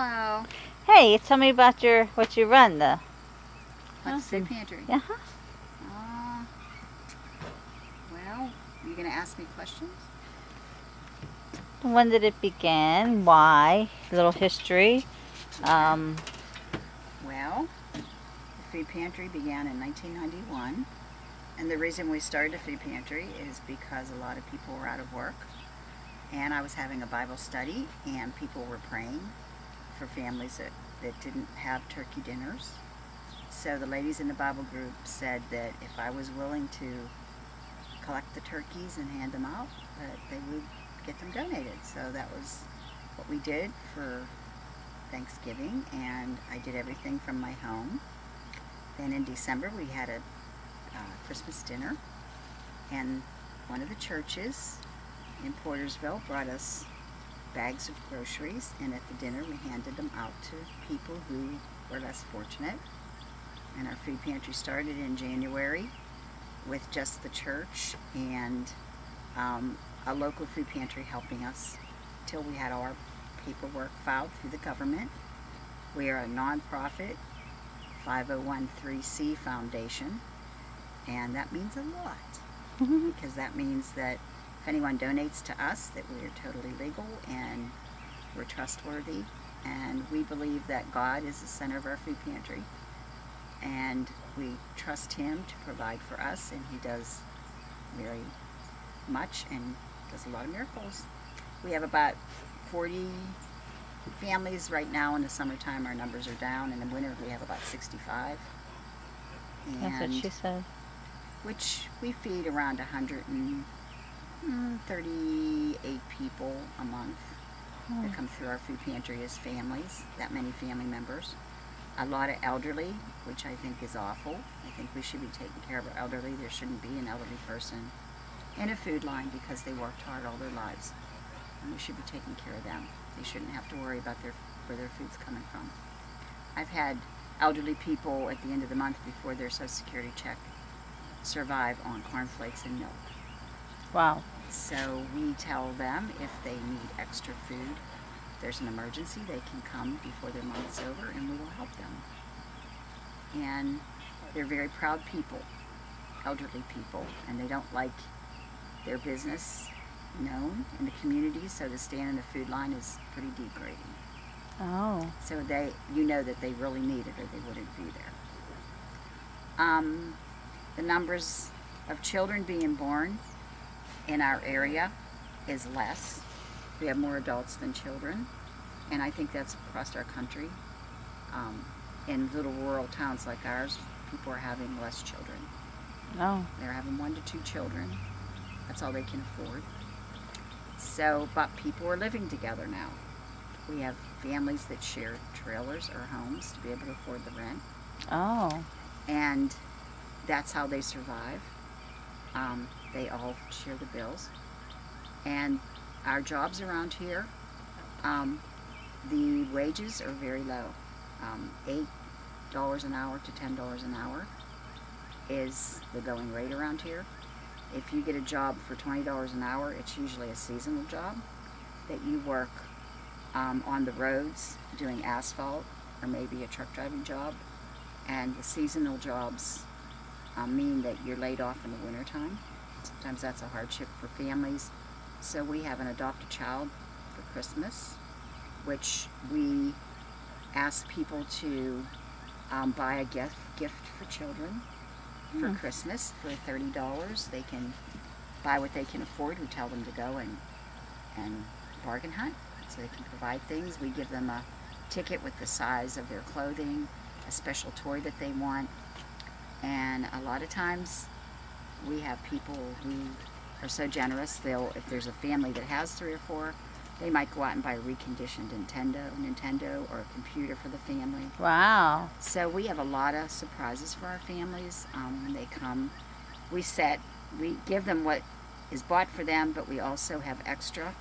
Hello. Hey, tell me about what you run, the What's the pantry? Uh-huh. Well, you gonna ask me questions? When did it begin? Why? A little history. Well, the food pantry began in 1991, and the reason we started a food pantry is because a lot of people were out of work, and I was having a Bible study, and people were praying for families that didn't have turkey dinners. So the ladies in the Bible group said that if I was willing to collect the turkeys and hand them out, that they would get them donated. So that was what we did for Thanksgiving, and I did everything from my home. Then in December we had a Christmas dinner, and one of the churches in Portersville brought us bags of groceries, and at the dinner we handed them out to people who were less fortunate. And our food pantry started in January with just the church and a local food pantry helping us till we had our paperwork filed through the government. We are a nonprofit 5013C foundation, and that means a lot because that means that if anyone donates to us, that we are totally legal and we're trustworthy, and we believe that God is the center of our food pantry, and we trust Him to provide for us, and He does very much and does a lot of miracles. We have about 40 families right now. In the summertime our numbers are down. In the winter we have about 65. And That's what she said. which we feed around 138 people a month that come through our food pantry as families, that many family members. A lot of elderly, which I think is awful. I think we should be taking care of our elderly. There shouldn't be an elderly person in a food line because they worked hard all their lives, and we should be taking care of them. They shouldn't have to worry about where their food's coming from. I've had elderly people at the end of the month before their Social Security check survive on cornflakes and milk. Wow. So we tell them if they need extra food, if there's an emergency, they can come before their month's over and we will help them. And they're very proud people, elderly people, and they don't like their business known in the community, so to stand in the food line is pretty degrading. Oh. So you know that they really need it or they wouldn't be there. The numbers of children being born in our area is less. We have more adults than children, and I think that's across our country. In little rural towns like ours, people are having less children. Oh. They're having 1 to 2 children. That's all they can afford. So, but people are living together now. We have families that share trailers or homes to be able to afford the rent, Oh. and that's how they survive. They all share the bills. And our jobs around here, the wages are very low. $8 an hour to $10 an hour is the going rate around here. If you get a job for $20 an hour, it's usually a seasonal job that you work on the roads doing asphalt, or maybe a truck driving job. And the seasonal jobs mean that you're laid off in the wintertime. Sometimes that's a hardship for families. So we have an adopt a child for Christmas, which we ask people to buy a gift for children for Christmas for $30. They can buy what they can afford. We tell them to go and bargain hunt so they can provide things. We give them a ticket with the size of their clothing, a special toy that they want, and a lot of times we have people who are so generous, if there's a family that has 3 or 4, they might go out and buy a reconditioned Nintendo or a computer for the family. Wow. So we have a lot of surprises for our families when they come. We give them what is bought for them, but we also have extra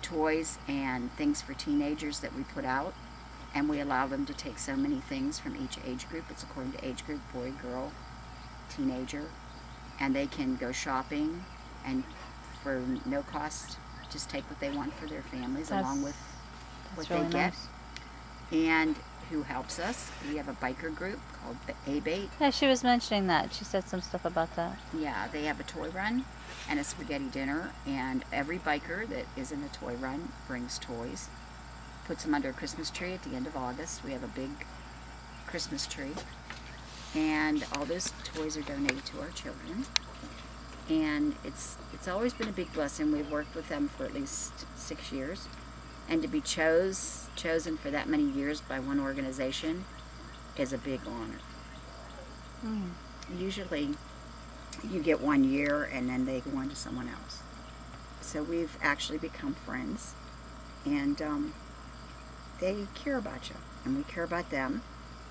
toys and things for teenagers that we put out, and we allow them to take so many things from each age group. It's according to age group, boy, girl, teenager, and they can go shopping and for no cost just take what they want for their families along with what they really get. nice. and who helps us. We have a biker group called A-Bait. Yeah, she was mentioning that. She said some stuff about that. Yeah, they have a toy run and a spaghetti dinner, and every biker that is in the toy run brings toys, puts them under a Christmas tree at the end of August. We have a big Christmas tree, and all those toys are donated to our children. And it's always been a big blessing. We've worked with them for at least 6 years, and to be chosen for that many years by one organization is a big honor. Mm. Usually you get 1 year and then they go on to someone else. So we've actually become friends, and they care about you and we care about them.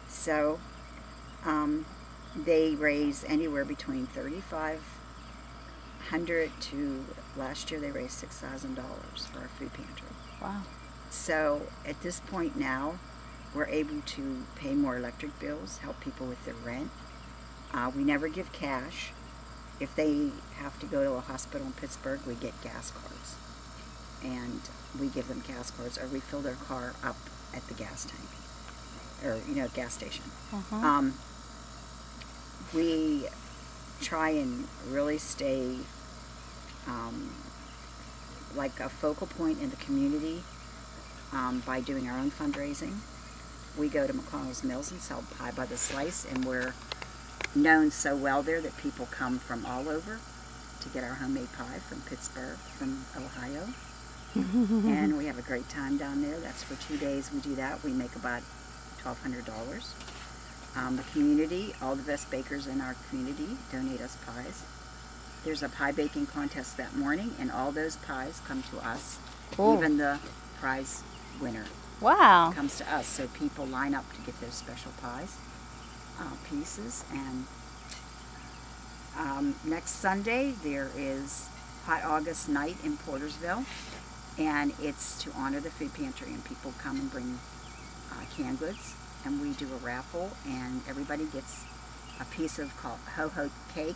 So they raise anywhere between $3,500 to, last year they raised $6,000 for our food pantry. Wow. So at this point now, we're able to pay more electric bills, help people with their rent. We never give cash. If they have to go to a hospital in Pittsburgh, we get gas cards. And we give them gas cards, or we fill their car up at the gas tank, or, gas station. Uh-huh. We try and really stay like a focal point in the community by doing our own fundraising. We go to McConnell's Mills and sell pie by the slice, and we're known so well there that people come from all over to get our homemade pie from Pittsburgh, from Ohio. And we have a great time down there. That's for 2 days we do that. We make about $1,200. The community, all the best bakers in our community donate us pies. There's a pie baking contest that morning, and all those pies come to us. Cool. Even the prize winner Wow. comes to us. So people line up to get those special pies, pieces. And next Sunday there is Hot August Night in Portersville, and it's to honor the food pantry, and people come and bring canned goods, and we do a raffle, and everybody gets a piece of called ho-ho cake.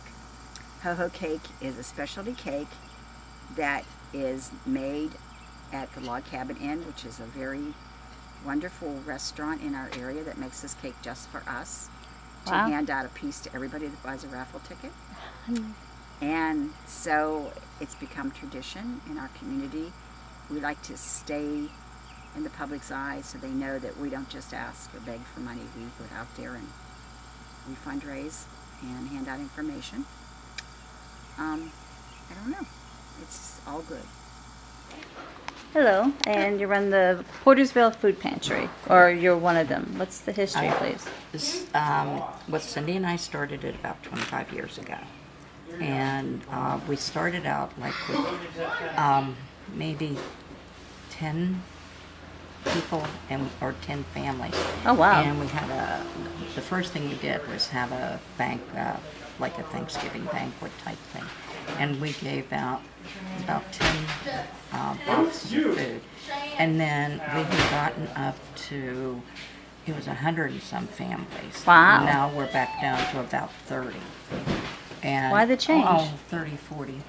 Ho-ho cake is a specialty cake that is made at the Log Cabin Inn, which is a very wonderful restaurant in our area that makes this cake just for us, to Wow. hand out a piece to everybody that buys a raffle ticket. And so it's become tradition in our community. We like to stay in the public's eye so they know that we don't just ask or beg for money. We go out there and we fundraise and hand out information. I don't know. It's all good. Hello, and you run the Portersville Food Pantry, or you're one of them. What's the history, please? Well, Cindy and I started it about 25 years ago. And we started out like with maybe 10 people or 10 families. Oh, wow. And we had the first thing we did was have a bank, like a Thanksgiving banquet type thing. And we gave out about 10 boxes of food. And then we had gotten up to, it was 100 and some families. Wow. And now we're back down to about 30. And, Why the change? Oh, 30, 40.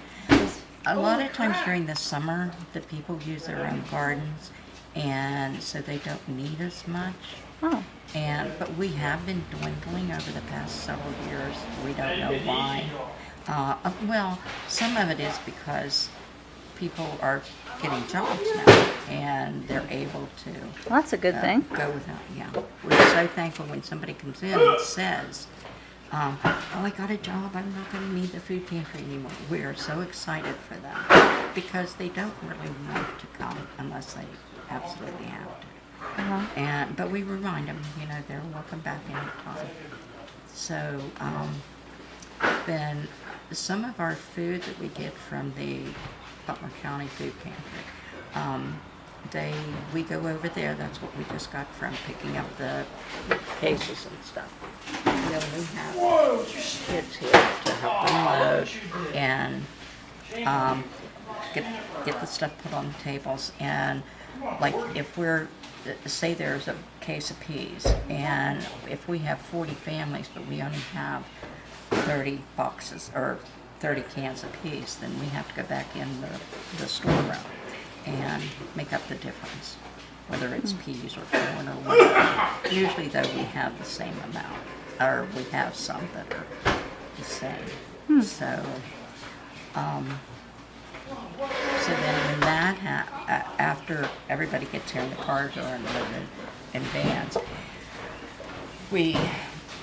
A lot of times during the summer, the people use their own gardens, and so they don't need as much. Oh, But we have been dwindling over the past several years. We don't know why. Well, some of it is because people are getting jobs now, and they're able to well, that's a good thing. go without. Yeah, we're so thankful when somebody comes in and says, "Oh, I got a job. I'm not going to need the food pantry anymore." We are so excited for them because they don't really want to come unless they absolutely have to. Uh-huh. But we remind them, they're welcome back anytime. So then some of our food that we get from the Butler County Food Pantry, we go over there. That's what we just got from picking up the cases and stuff. And then we have kids here to help them load and get the stuff put on the tables. And like if say there's a case of peas, and if we have 40 families but we only have 30 boxes or 30 cans of peas, then we have to go back in the storeroom and make up the difference. whether it's peas or corn or whatever. Usually, though, we have the same amount, or we have some that are the same. So, so then when that after everybody gets here and the cars are unloaded in vans, we,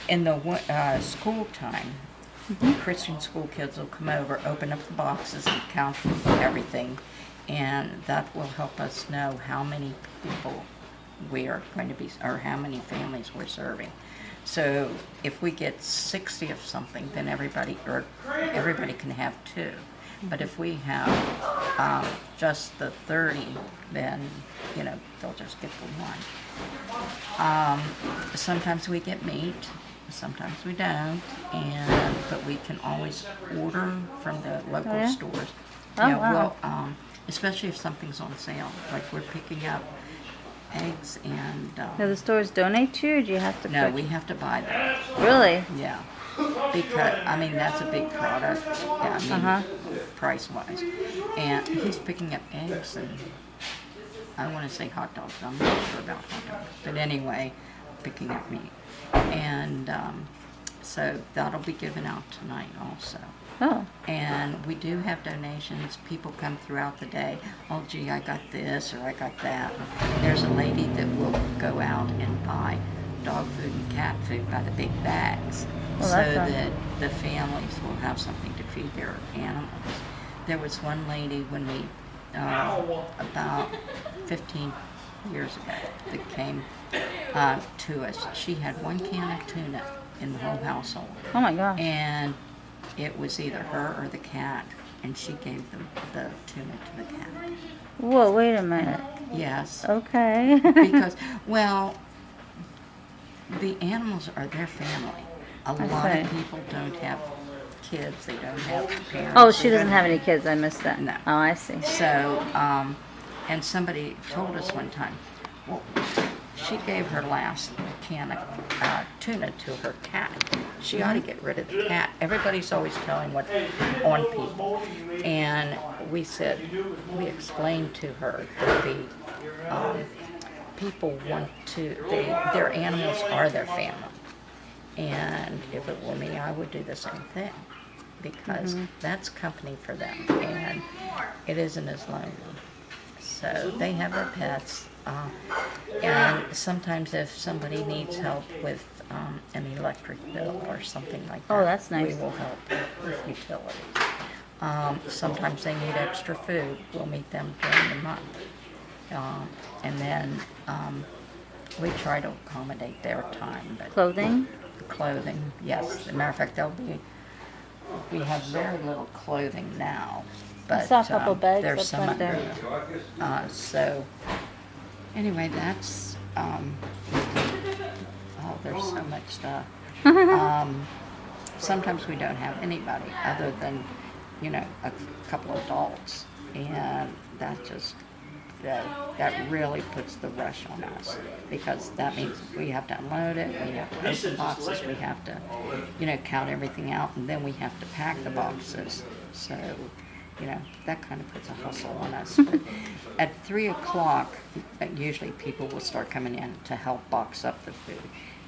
in the school time, Christian school kids will come over, open up the boxes and count everything, and that will help us know how many people we are going to be, or how many families we're serving. So if we get 60 of something, then everybody can have 2. But if we have just the 30, then, they'll just get the 1. Sometimes we get meat, sometimes we don't, but we can always order from the local stores. Oh, wow. Well, especially if something's on sale, like we're picking up eggs and... Do the stores donate to you, or do you have to No, purchase? we have to buy them. Really? Yeah. Because, that's a big product, price-wise. And he's picking up eggs and, I want to say hot dogs, I'm not sure about hot dogs. But anyway, picking up meat. And so that'll be given out tonight also. Oh. And we do have donations. People come throughout the day. Oh, gee, I got this or I got that. And there's a lady that will go out and buy dog food and cat food by the big bags, Well, so that's nice. that the families will have something to feed their animals. There was one lady when we, about 15 years ago, that came to us. She had 1 can of tuna in the whole household. Oh my gosh. And it was either her or the cat, and she gave them the tuna to the cat. Whoa, wait a minute. Yes. Okay. Because, well, the animals are their family. A lot of see. people don't have kids, they don't have parents. Oh, she they doesn't don't have any kids. I missed that. No. Oh, I see. So, and somebody told us one time, well, she gave her last can of tuna to her cat. She ought to get rid of the cat. Everybody's always telling what's on people. And we explained to her that the people want to, their animals are their family. And if it were me, I would do the same thing, because that's company for them, and it isn't as lonely. So they have their pets, and sometimes if somebody needs help with an electric bill or something like that, Oh, that's nice. we will help with utilities. Sometimes they need extra food. We'll meet them during the month. And then we try to accommodate their time. But Clothing? clothing, yes. As a matter of fact, we have very little clothing now. But saw a couple bags there's up some front under there. there. So anyway, that's there's so much stuff. Sometimes we don't have anybody other than a couple of adults, and that just that really puts the rush on us, because that means we have to unload it, we have to open boxes, we have to count everything out, and then we have to pack the boxes. So that kind of puts a hustle on us. But at 3 o'clock, usually people will start coming in to help box up the food.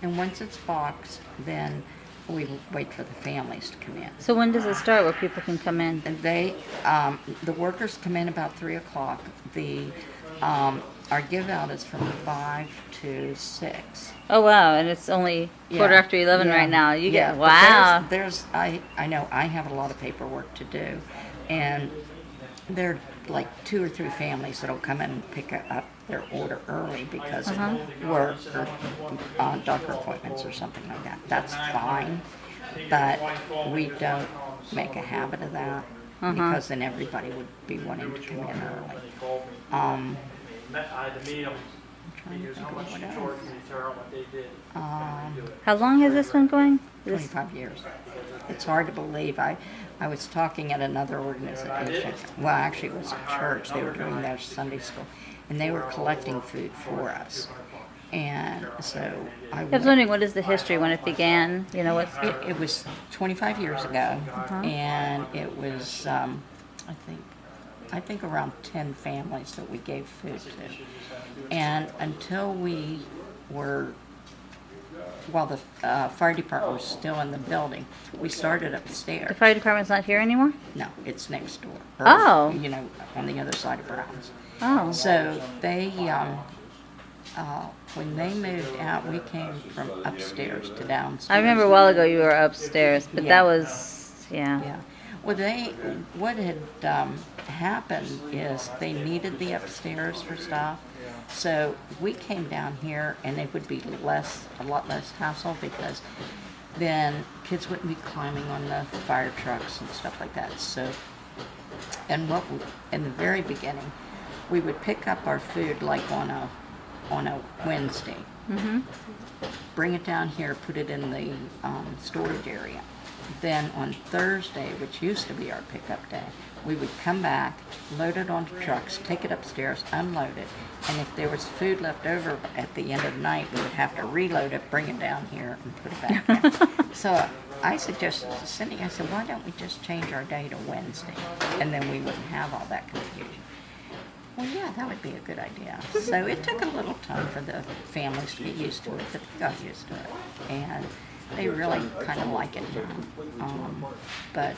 And once it's boxed, then we wait for the families to come in. So when does it start where people can come in? And the workers come in about 3 o'clock. Our give out is from 5 to 6. Oh wow, and it's only quarter after 11 right now. You get but wow. There's I know I have a lot of paperwork to do, and there are like 2 or 3 families that'll come in and pick up their order early because of work or doctor appointments or something like that. That's fine, but we don't make a habit of that, because then everybody would be wanting to come in early. How long has this been going? 25 years. It's hard to believe. I was talking at another organization. Well, actually, it was a church. They were doing their Sunday school, and they were collecting food for us. And so I was wondering, what is the history when it began? What's... It was 25 years ago, and it was, I think, I think around 10 families that we gave food to. And until we were, while the fire department was still in the building, we started upstairs. The fire department's not here anymore? No, it's next door. Oh. You know, on the other side of Brown's. Oh. So they, when they moved out, we came from upstairs to downstairs. I remember a while ago you were upstairs, but Yeah. that was, yeah. Yeah. Well, what had happened is they needed the upstairs for stuff. So we came down here, and it would be a lot less hassle, because then kids wouldn't be climbing on the fire trucks and stuff like that. So, and in the very beginning, we would pick up our food like on a Wednesday. Mm-hmm. Bring it down here, put it in the storage area. Then on Thursday, which used to be our pickup day, we would come back, load it onto trucks, take it upstairs, unload it, and if there was food left over at the end of the night, we would have to reload it, bring it down here, and put it back in. So I suggested to Cindy, I said, why don't we just change our day to Wednesday, and then we wouldn't have all that confusion. Well, yeah, that would be a good idea. So it took a little time for the families to get used to it, but they got used to it. And they really kind of like it now. But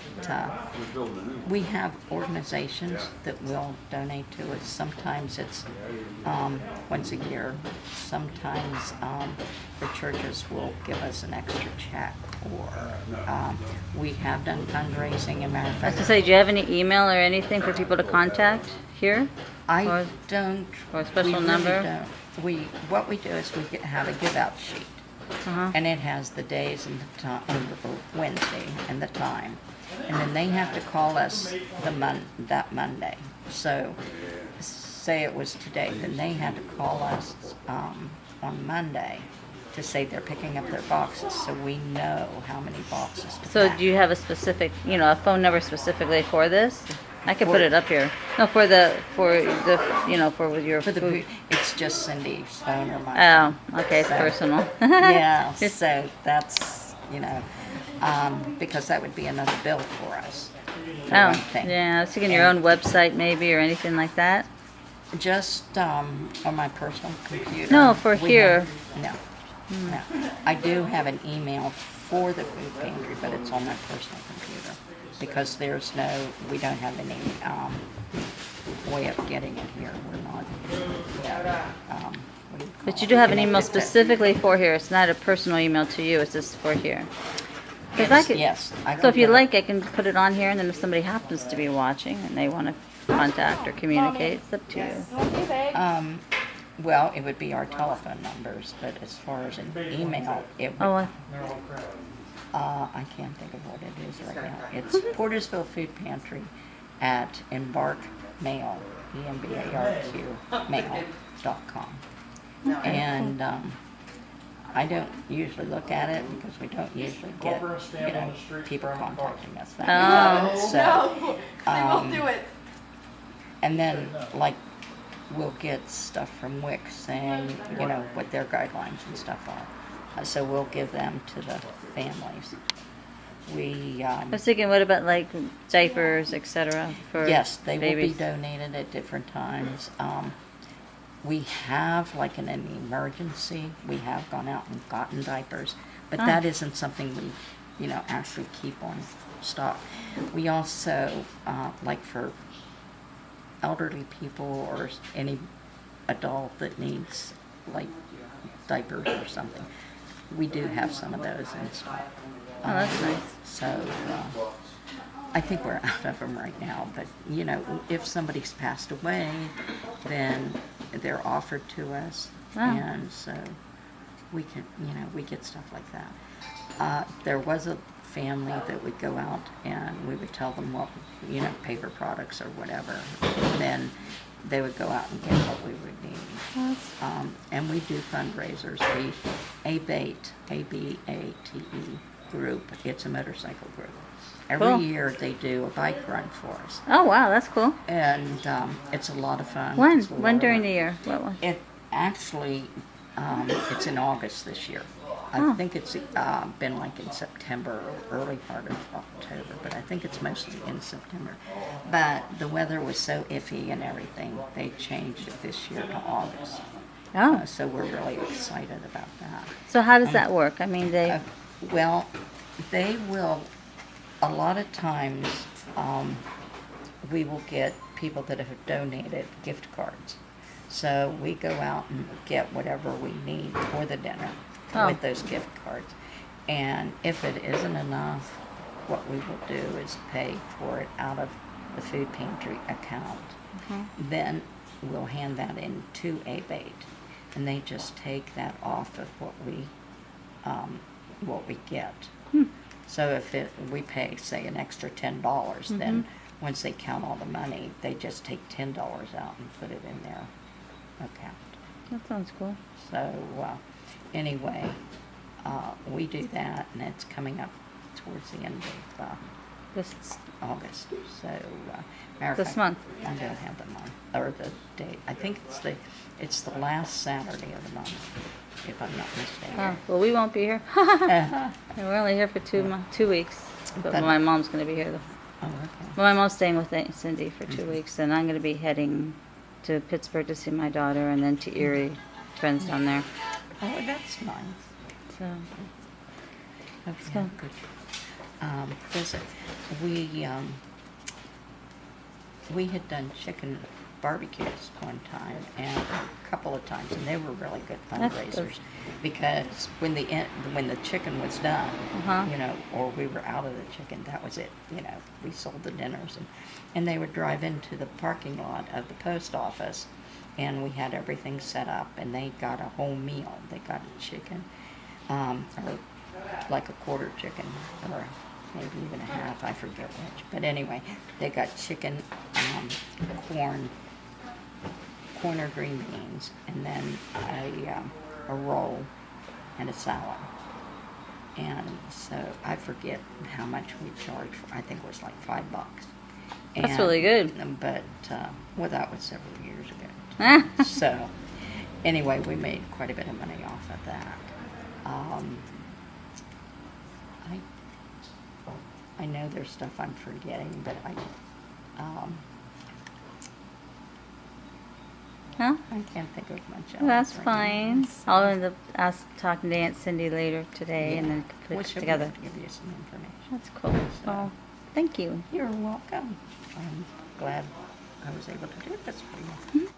we have organizations that will donate to us. Sometimes it's once a year. Sometimes the churches will give us an extra check. Or we have done fundraising. As a matter of I was fact, to say, do you have any email or anything for people to contact here? I Or- don't. or a special we really number? don't. What we do is we have a give out sheet. Uh-huh. And it has the days and the time, the Wednesday and the time, and then they have to call us that Monday. So, say it was today, then they had to call us on Monday to say they're picking up their boxes, so we know how many boxes to So pack. do you have a specific, a phone number specifically for this? I could put it up here. No, for your For the food. food, it's just Cindy's phone or my Oh, okay, it's So- personal. yeah, Just- so that's, because that would be another bill for us. For Oh, one thing. yeah, I was thinking your own website maybe or anything like that. Just on my personal computer. No, for We here. have- no. I do have an email for the food pantry, but it's on my personal computer because we don't have any way of getting it here. We're not. What do you But call you it? do have an email Connected to- specifically for here. It's not a personal email to you. It's just for here. 'Cause Yes. I So if can you put it- like, I can put it on here, and then if somebody happens to be watching and they want to contact or communicate, it's up to you. Well, it would be our telephone numbers, but as far as an email, it would. Oh, I can't think of what it is right now. It's Portersville Food Pantry at Embark Mail, EMBARQ mail.com. And I don't usually look at it because we don't usually get, people contacting us that way. Oh. So, They won't do it. and then, we'll get stuff from WIC saying, what their guidelines and stuff are. So we'll give them to the families. I was thinking, what about like diapers, etc. for Yes, they will be babies? donated at different times. We have, in an emergency, we have gone out and gotten diapers, but that isn't something we, actually keep on stock. We also, for elderly people or any adult that needs, diapers or something, we do have some of those in stock. Oh, that's nice. So, I think we're out of them right now, but, if somebody's passed away, then they're offered to us, Wow. and so we can, we get stuff like that. There was a family that would go out and we would tell them what, paper products or whatever, and then they would go out and get what we would need. And we do fundraisers. The ABATE, A-B-A-T-E group, it's a motorcycle group. Every Cool. year they do a bike run for us, Oh, wow, that's cool. and it's a lot of fun. When? It's a lot When of during fun. the year? What one? It actually, it's in August this year. I think it's been like in September or early part of October, but I think it's mostly in September. But the weather was so iffy and everything, they changed it this year to August. Oh, So we're really excited about that. so how does that work? I mean, they, Well, they will, a lot of times, we will get people that have donated gift cards. So we go out and get whatever we need for the dinner Oh. with those gift cards. And if it isn't enough, what we will do is pay for it out of the food pantry account. Then we'll hand that in to ABATE, and they just take that off of what we get. So if we pay, say, an extra $10, then once they count all the money, they just take $10 out and put it in their account. that sounds cool. So anyway, we do that, and it's coming up towards the end of This, August. So matter of This fact, month. I don't have the month or the date. I think it's the last Saturday of the month, if I'm not mistaken. oh, well, we won't be here. Uh, And we're only here for 2 weeks, but But- my mom's going to be here though. oh, okay. Well, my mom's staying with Cindy for 2 weeks, and I'm going to be heading to Pittsburgh to see my daughter, and then to Erie, friends down there. Oh, that's nice. So, Okay, go. good. We had done chicken barbecues one time, and a couple of times, and they were really good That's fundraisers. good. Because when the chicken was done, Uh-huh. or we were out of the chicken, that was it. We sold the dinners, and they would drive into the parking lot of the post office, and we had everything set up, and they got a whole meal. They got a chicken, or like a quarter chicken, or maybe even a half, I forget which. But anyway, they got chicken, corn or green beans, and then a roll and a salad. And so I forget how much we charged for. I think it was like $5. That's really good. But that was several years ago. Ah. So anyway, we made quite a bit of money off of that. I know there's stuff I'm forgetting, but Huh? I can't think of much else. That's right now. fine. I'll end up talking to Aunt Cindy later today, and then put Well, it she'll be together. able to give you some information. That's cool. Well, thank you. You're welcome. I'm glad I was able to do this for you.